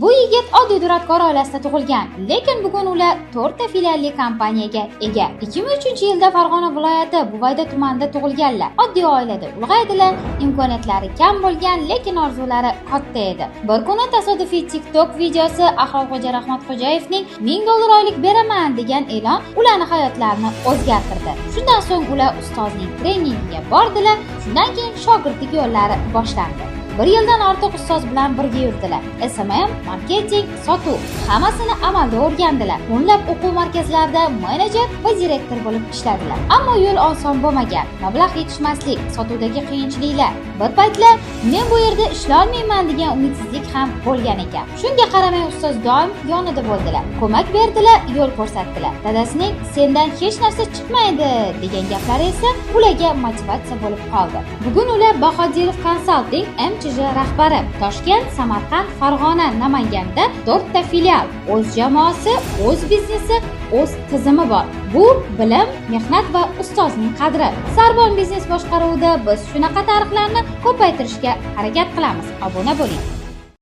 Bu yigit oddiy duradgor oilasida tug'ilgan, lekin bugun ular 4 ta filialli kompaniyaga ega. 2003-yilda Farg'ona viloyati Buvayda tumanida tug'ilganlar. Oddiy oilada ulg'aydilar, imkoniyatlari kam bo'lgan, lekin orzulari katta edi. Bir kuni tasodifiy TikTok videosi Ahrorxo'ja Rahmatxo'jayevning $1000 oylik beraman degan e'lon ularning hayotlarini o'zgartirdi. Shundan so'ng ular ustozning treningiga bordilar, shundan keyin shogirdlik yo'llari boshlandi. 1 yildan ortiq ustoz bilan birga yurdilar. SMM, marketing, sotuv hammasini amalda o'rgandilar. O'nlab o'quv markazlarida menejer va direktor bo'lib ishladilar. Ammo yo'l oson bo'lmagan. Mablag' yetishmaslik, sotuvdagi qiyinchiliklar, bir paytlar men bu yerda ishlolmayman degan umidsizlik ham bo'lgan ekan. Shunga qaramay ustoz doim yonida bo'ldilar. Ko'mak berdilar, yo'l ko'rsatdilar. Dadasining sendan hech narsa chiqmaydi degan gaplari esa ularga motivatsiya bo'lib qoldi. Bugun ular Bahodirov Consulting rahbari. Toshkent, Samarqand, Farg'ona, Namanganda 4 ta filial, o'z jamoasi, o'z biznesi, o'z tizimi bor. Bu bilim, mehnat va ustozning qadri. Sarbon biznes boshqaruvida biz shunaqa tarixlarni ko'paytirishga harakat qilamiz. Obuna bo'ling.